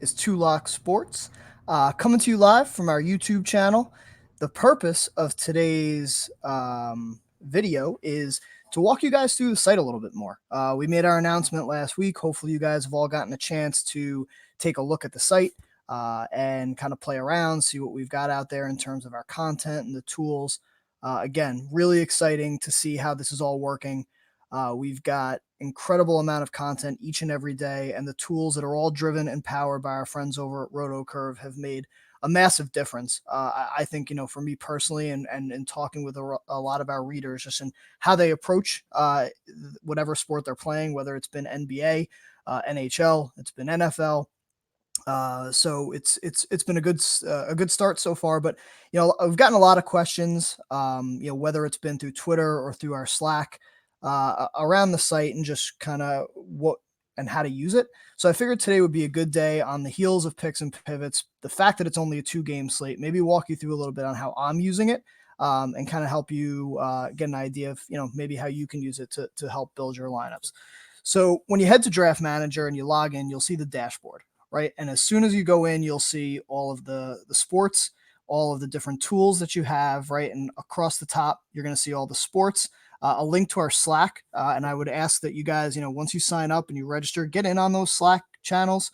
is Two Lock Sports, coming to you live from our YouTube channel. The purpose of today's video is to walk you guys through the site a little bit more. We made our announcement last week. Hopefully, you guys have all gotten a chance to take a look at the site and kind of play around, see what we've got out there in terms of our content and the tools. Again, really exciting to see how this is all working. We've got incredible amount of content each and every day, and the tools that are all driven and powered by our friends over at RotoCurve have made a massive difference. I think, for me personally, and talking with a lot of our readers, just in how they approach whatever sport they're playing, whether it's been NBA, NHL, it's been NFL. So it's been a good start so far, but I've gotten a lot of questions, whether it's been through Twitter or through our Slack around the site and just kind of what and how to use it. So I figured today would be a good day on the heels of picks and pivots. The fact that it's only a 2-game slate, maybe walk you through a little bit on how I'm using it, and kind of help you get an idea of maybe how you can use it to help build your lineups. So when you head to Draft Manager and you log in, you'll see the dashboard, right? And as soon as you go in, you'll see all of the sports, all of the different tools that you have, right? And across the top, you're going to see all the sports, a link to our Slack. And I would ask that you guys, once you sign up and you register, get in on those Slack channels.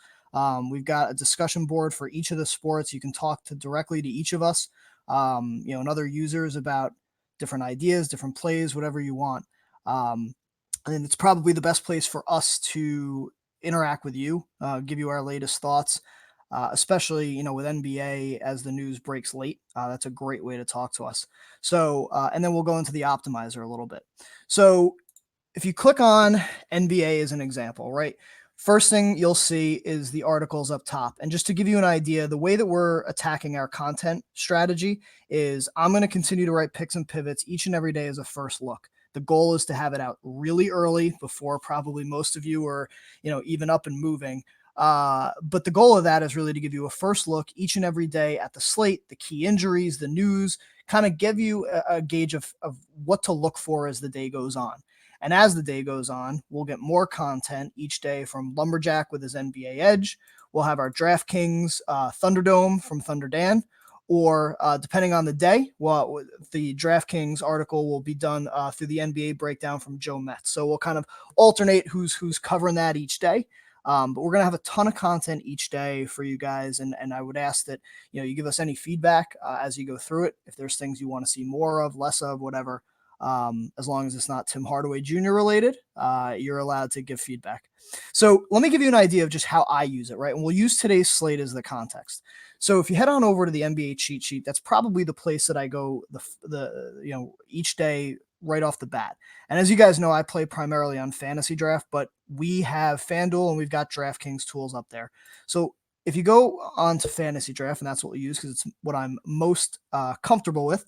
We've got a discussion board for each of the sports. You can talk directly to each of us, and other users about different ideas, different plays, whatever you want. And it's probably the best place for us to interact with you, give you our latest thoughts, especially, with NBA as the news breaks late. That's a great way to talk to us. So, and then we'll go into the optimizer a little bit. So if you click on NBA as an example, right? First thing you'll see is the articles up top. And just to give you an idea, the way that we're attacking our content strategy is I'm going to continue to write picks and pivots each and every day as a first look. The goal is to have it out really early before probably most of you are, even up and moving. But the goal of that is really to give you a first look each and every day at the slate, the key injuries, the news, kind of give you a gauge of what to look for as the day goes on. And as the day goes on, we'll get more content each day from Lumberjack with his NBA Edge. We'll have our DraftKings Thunderdome from Thunder Dan. Or depending on the day, the DraftKings article will be done through the NBA breakdown from Joe Metz. So we'll kind of alternate who's covering that each day. But we're going to have a ton of content each day for you guys. And I would ask that, you give us any feedback as you go through it. If there's things you want to see more of, less of, whatever, as long as it's not Tim Hardaway Jr. related, you're allowed to give feedback. So let me give you an idea of just how I use it, right? And we'll use today's slate as the context. So if you head on over to the NBA cheat sheet, that's probably the place that I go each day right off the bat. And as you guys know, I play primarily on fantasy draft, but we have FanDuel and we've got DraftKings tools up there. So if you go on to fantasy draft, and that's what we use because it's what I'm most comfortable with.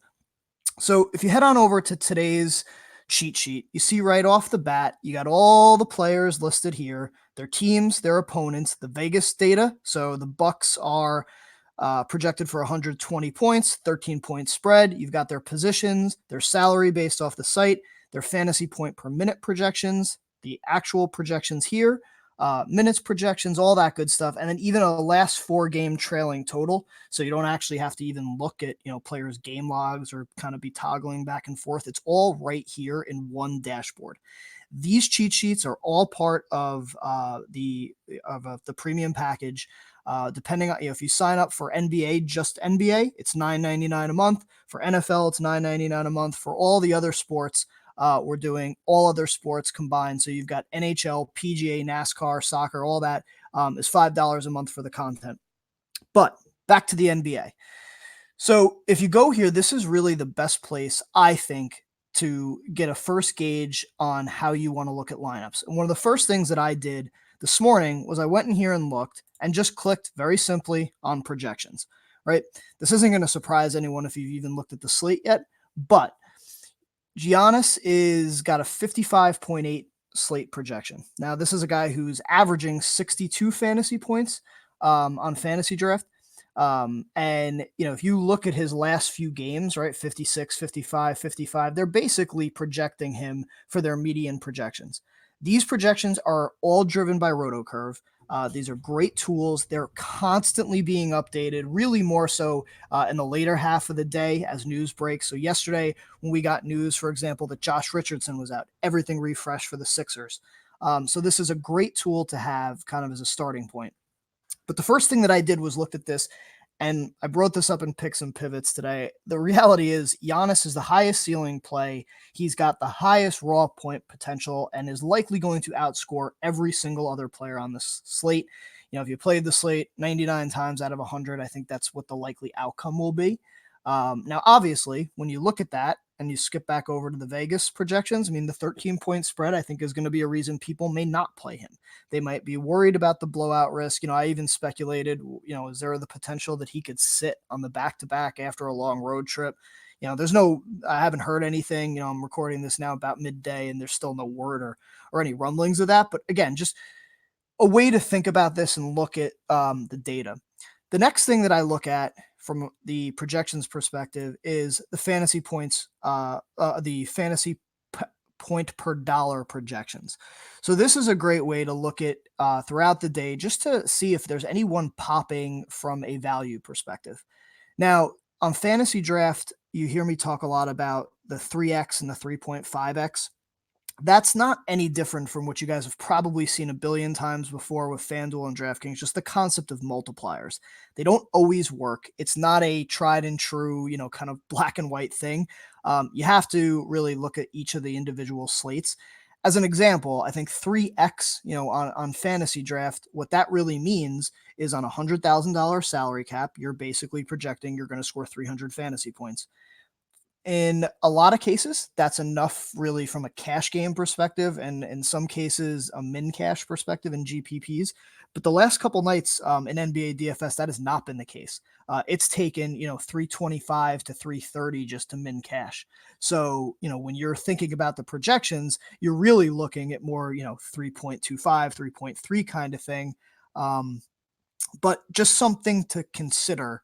So if you head on over to today's cheat sheet, you see right off the bat, you got all the players listed here, their teams, their opponents, the Vegas data. So the Bucks are projected for 120 points, 13-point spread. You've got their positions, their salary based off the site, their fantasy point per minute projections, the actual projections here, minutes projections, all that good stuff. And then even a last 4-game trailing total. So you don't actually have to even look at, players' game logs or kind of be toggling back and forth. It's all right here in one dashboard. These cheat sheets are all part of the premium package. Depending on, if you sign up for NBA, just NBA, it's $9.99 a month. For NFL, it's $9.99 a month. For all the other sports, we're doing all other sports combined. So you've got NHL, PGA, NASCAR, soccer, all that is $5 a month for the content. But back to the NBA. So if you go here, this is really the best place, I think, to get a first gauge on how you want to look at lineups. And one of the first things that I did this morning was I went in here and looked and just clicked very simply on projections, right? This isn't going to surprise anyone if you've even looked at the slate yet, but Giannis is got a 55.8 slate projection. Now, this is a guy who's averaging 62 fantasy points on fantasy draft. And, if you look at his last few games, right, 56, 55, 55, they're basically projecting him for their median projections. These projections are all driven by RotoCurve. These are great tools. They're constantly being updated, really more so in the later half of the day as news breaks. So yesterday, when we got news, for example, that Josh Richardson was out, everything refreshed for the Sixers. So this is a great tool to have kind of as a starting point. But the first thing that I did was looked at this, and I brought this up in picks and pivots today. The reality is Giannis is the highest ceiling play. He's got the highest raw point potential and is likely going to outscore every single other player on this slate. You know, if you played the slate 99 times out of 100, I think that's what the likely outcome will be. Now, obviously, when you look at that and you skip back over to the Vegas projections, I mean, the 13-point spread, I think, is going to be a reason people may not play him. They might be worried about the blowout risk. You know, I even speculated, you know, is there the potential that he could sit on the back-to-back after a long road trip? You know, I haven't heard anything. You know, I'm recording this now about midday, and there's still no word or any rumblings of that. But again, just a way to think about this and look at the data. The next thing that I look at from the projections perspective is the fantasy points, the fantasy point per dollar projections. So this is a great way to look at throughout the day just to see if there's anyone popping from a value perspective. Now, on fantasy draft, you hear me talk a lot about the 3x and the 3.5x. That's not any different from what you guys have probably seen a billion times before with FanDuel and DraftKings, just the concept of multipliers. They don't always work. It's not a tried and true, you know, kind of black and white thing. You have to really look at each of the individual slates. As an example, I think 3x, you know, on fantasy draft, what that really means is on a $100,000 salary cap, you're basically projecting you're going to score 300 fantasy points. In a lot of cases, that's enough really from a cash game perspective, and in some cases, a min cash perspective in GPPs. But the last couple nights in NBA DFS, that has not been the case. It's taken, you know, 325 to 330 just to min cash. So, you know, when you're thinking about the projections, you're really looking at more, you know, 3.25, 3.3 kind of thing. But just something to consider,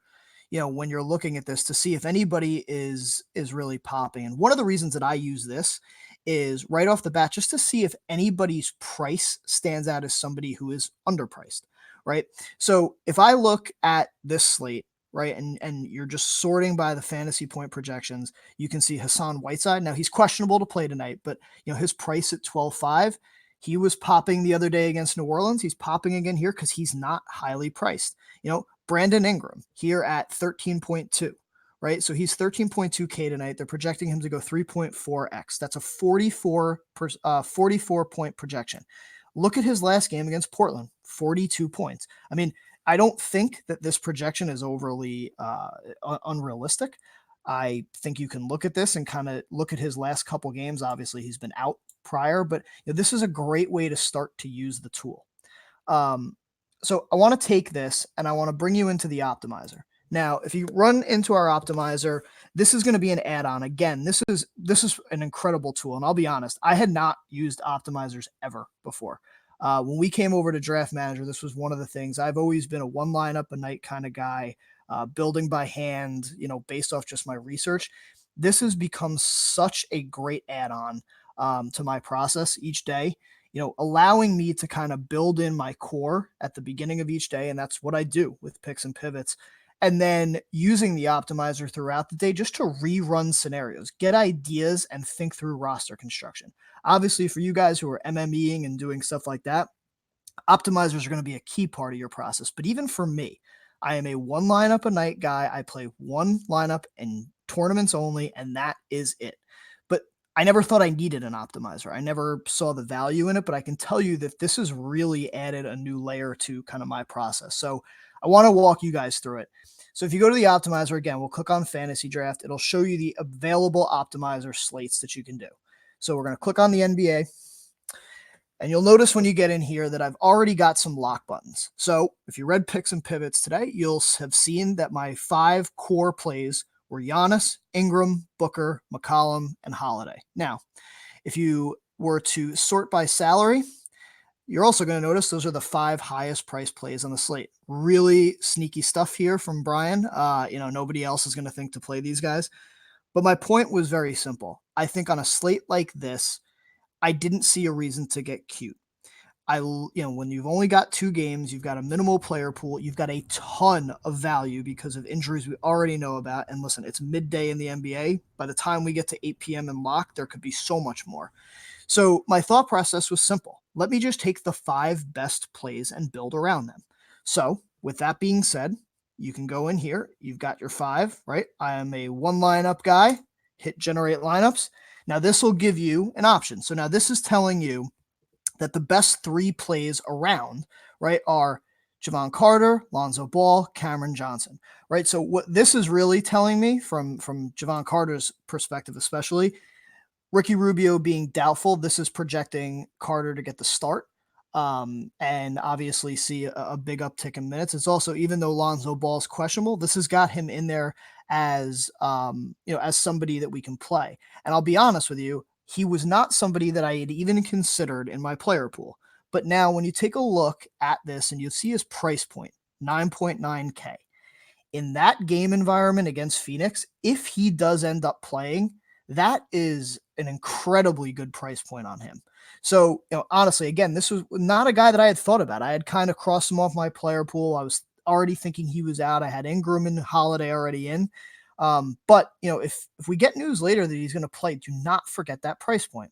you know, when you're looking at this to see if anybody is really popping. And one of the reasons that I use this is right off the bat just to see if anybody's price stands out as somebody who is underpriced, right? So if I look at this slate, right, and you're just sorting by the fantasy point projections, you can see Hassan Whiteside. Now he's questionable to play tonight, but you know, his price at 12.5, he was popping the other day against New Orleans. He's popping again here because he's not highly priced. You know, Brandon Ingram here at 13.2, right? So he's 13.2K tonight. They're projecting him to go 3.4x. That's a 44 point projection. Look at his last game against Portland, 42 points. I mean, I don't think that this projection is overly unrealistic. I think you can look at this and kind of look at his last couple games. Obviously, he's been out prior, but you know, this is a great way to start to use the tool. So I want to take this and I want to bring you into the optimizer. Now, if you run into our optimizer, this is going to be an add-on. Again, this is an incredible tool. And I'll be honest, I had not used optimizers ever before. When we came over to DraftManager, this was one of the things. I've always been a one lineup a night kind of guy, building by hand, you know, based off just my research. This has become such a great add-on to my process each day, you know, allowing me to kind of build in my core at the beginning of each day. And that's what I do with picks and pivots. And then using the optimizer throughout the day just to rerun scenarios, get ideas, and think through roster construction. Obviously, for you guys who are MMEing and doing stuff like that, optimizers are going to be a key part of your process. But even for me, I am a one lineup a night guy. I play one lineup in tournaments only, and that is it. But I never thought I needed an optimizer. I never saw the value in it, but I can tell you that this has really added a new layer to kind of my process. So I want to walk you guys through it. So if you go to the optimizer, again, we'll click on fantasy draft. It'll show you the available optimizer slates that you can do. So we're going to click on the NBA. And you'll notice when you get in here that I've already got some lock buttons. So if you read picks and pivots today, you'll have seen that my 5 core plays were Giannis, Ingram, Booker, McCollum, and Holiday. Now, if you were to sort by salary, you're also going to notice those are the 5 highest price plays on the slate. Really sneaky stuff here from Brian. You know, nobody else is going to think to play these guys. But my point was very simple. I think on a slate like this, I didn't see a reason to get cute. when you've only got 2 games, you've got a minimal player pool, you've got a ton of value because of injuries we already know about. And listen, it's midday in the NBA. By the time we get to 8 p.m. in lock, there could be so much more. So my thought process was simple. Let me just take the 5 best plays and build around them. So with that being said, you can go in here. You've got your 5, right? I am a 1 lineup guy. Hit generate lineups. Now this will give you an option. So now this is telling you that the best 3 plays around, right, are Javon Carter, Lonzo Ball, Cameron Johnson, right? So what this is really telling me from Javon Carter's perspective, especially, Ricky Rubio being doubtful, this is projecting Carter to get the start, and obviously see a big uptick in minutes. It's also, even though Lonzo Ball is questionable, this has got him in there as as somebody that we can play. And I'll be honest with you, he was not somebody that I had even considered in my player pool. But now, when you take a look at this and you see his price point, 9.9K, in that game environment against Phoenix, if he does end up playing, that is an incredibly good price point on him. So, honestly, again, this was not a guy that I had thought about. I had kind of crossed him off my player pool. I was already thinking he was out. I had Ingram and Holiday already in. But if we get news later that he's going to play, do not forget that price point,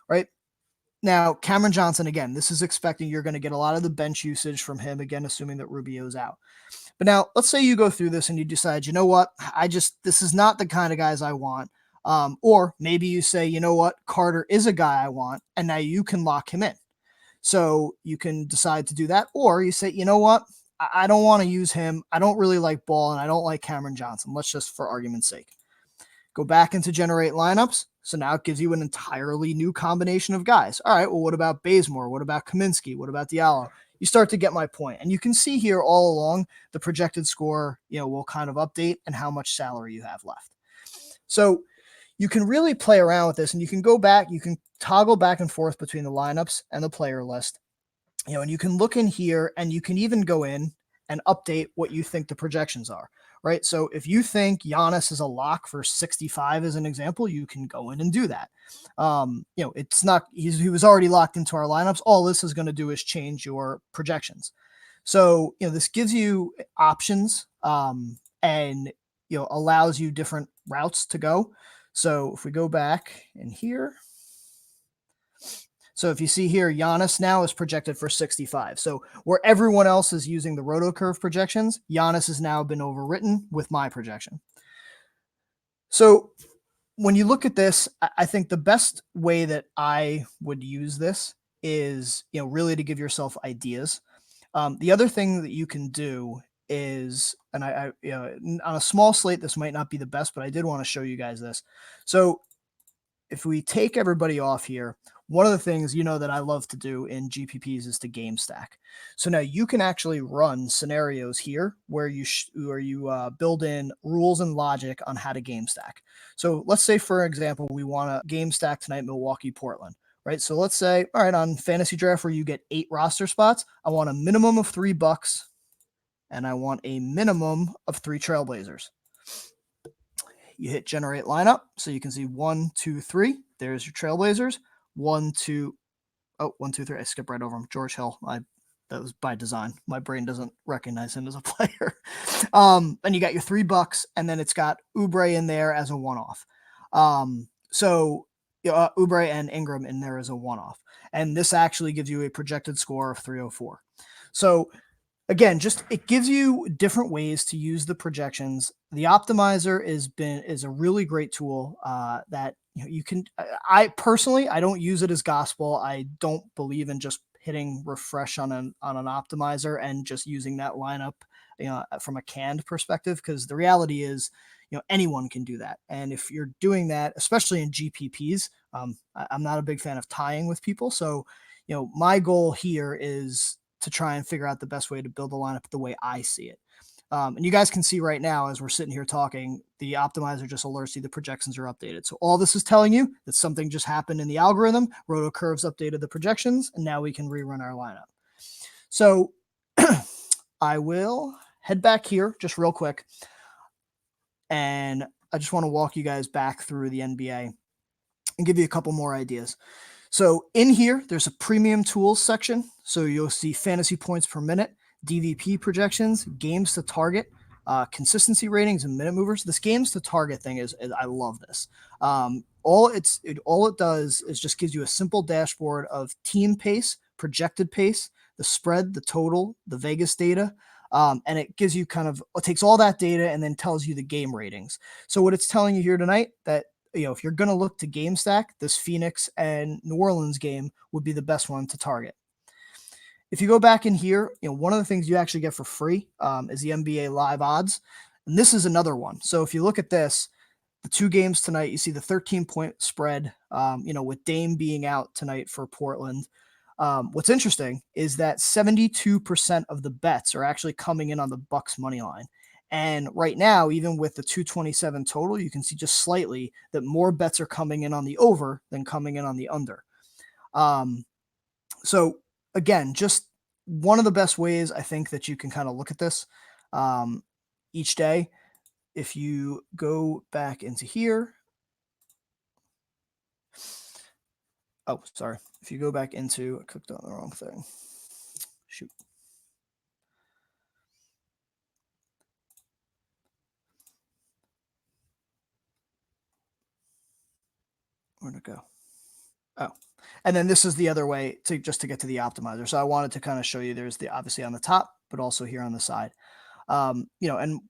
right? Now, Cameron Johnson, again, this is expecting you're going to get a lot of the bench usage from him, again, assuming that Rubio's out. But now, let's say you go through this and you decide, you know what, this is not the kind of guys I want. Or maybe you say, you know what, Carter is a guy I want, and now you can lock him in. So you can decide to do that. Or you say, you know what, I don't want to use him. I don't really like Ball, and I don't like Cameron Johnson. Let's just, for argument's sake, go back into generate lineups. So now it gives you an entirely new combination of guys. All right, well, what about Bazemore? What about Kaminsky? What about Diallo? You start to get my point. And you can see here all along the projected score, will kind of update and how much salary you have left. So you can really play around with this, and you can go back, you can toggle back and forth between the lineups and the player list, and you can look in here, and you can even go in and update what you think the projections are, right? So if you think Giannis is a lock for 65 as an example, you can go in and do that. It's not, he was already locked into our lineups. All this is going to do is change your projections. So, this gives you options, and, allows you different routes to go. So if we go back in here, so if you see here, Giannis now is projected for 65. So where everyone else is using the RotoCurve projections, Giannis has now been overwritten with my projection. So when you look at this, I think the best way that I would use this is, really to give yourself ideas. The other thing that you can do is, and I on a small slate, this might not be the best, but I did want to show you guys this. So if we take everybody off here, one of the things that I love to do in GPPs is to game stack. So now you can actually run scenarios here where you build in rules and logic on how to game stack. So let's say, for example, we want to game stack tonight Milwaukee, Portland, right? So let's say, all right, on fantasy draft where you get 8 roster spots, I want a minimum of 3 Bucks and I want a minimum of 3 Trailblazers. You hit generate lineup, so you can see 1, 2, 3. There's your Trailblazers. 1, 2. Oh, 1, 2, 3. I skipped right over him. George Hill. That was by design. My brain doesn't recognize him as a player. And you got your 3 Bucks, and then it's got Oubre in there as a one-off. So Oubre and Ingram in there as a one-off. And this actually gives you a projected score of 304. So again, it gives you different ways to use the projections. The optimizer is a really great tool that you can. I personally, I don't use it as gospel. I don't believe in just hitting refresh on an optimizer and just using that lineup, from a canned perspective, because the reality is, anyone can do that. And if you're doing that, especially in GPPs, I'm not a big fan of tying with people. So, my goal here is to try and figure out the best way to build a lineup the way I see it. And you guys can see right now, as we're sitting here talking, the optimizer just alerts you the projections are updated. So all this is telling you that something just happened in the algorithm. RotoCurves updated the projections, and now we can rerun our lineup. So I will head back here just real quick. And I just want to walk you guys back through the NBA and give you a couple more ideas. So in here, there's a premium tools section. So you'll see fantasy points per minute, DVP projections, games to target, consistency ratings, and minute movers. This games to target thing is I love this. All it does is just gives you a simple dashboard of team pace, projected pace, the spread, the total, the Vegas data, and it gives you it takes all that data and then tells you the game ratings. So what it's telling you here tonight, that if you're going to look to game stack, this Phoenix and New Orleans game would be the best one to target. If you go back in here, one of the things you actually get for free is the NBA live odds. And this is another one. So if you look at this, the two games tonight, you see the 13-point spread, with Dame being out tonight for Portland. What's interesting is that 72% of the bets are actually coming in on the Bucks money line. And right now, even with the 227 total, you can see just slightly that more bets are coming in on the over than coming in on the under. So again, just one of the best ways I think that you can kind of look at this each day. If you go back into here, oh, sorry. If you go back into, I clicked on the wrong thing. Shoot. Where'd it go? Oh, and then this is the other way to get to the optimizer. So I wanted to kind of show you, there's obviously on the top, but also here on the side. And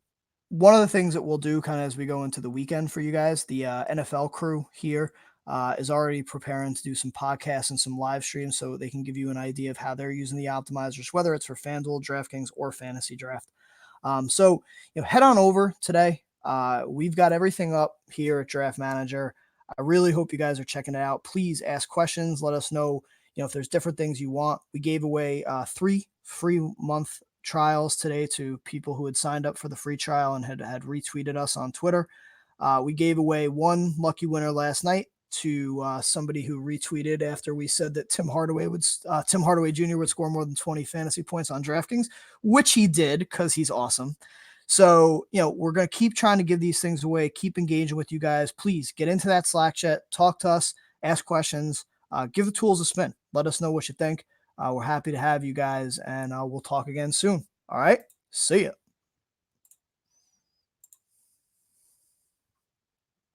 one of the things that we'll do kind of as we go into the weekend for you guys, the NFL crew here is already preparing to do some podcasts and some live streams so they can give you an idea of how they're using the optimizers, whether it's for FanDuel, DraftKings, or Fantasy Draft. So head on over today. We've got everything up here at Draft Manager. I really hope you guys are checking it out. Please ask questions. Let us know, if there's different things you want. We gave away 3 free month trials today to people who had signed up for the free trial and had retweeted us on Twitter. We gave away 1 lucky winner last night to somebody who retweeted after we said that Tim Hardaway Jr. would score more than 20 fantasy points on DraftKings, which he did because he's awesome. So, we're going to keep trying to give these things away, keep engaging with you guys. Please get into that Slack chat, talk to us, ask questions, give the tools a spin. Let us know what you think. We're happy to have you guys, and we'll talk again soon. All right. See ya.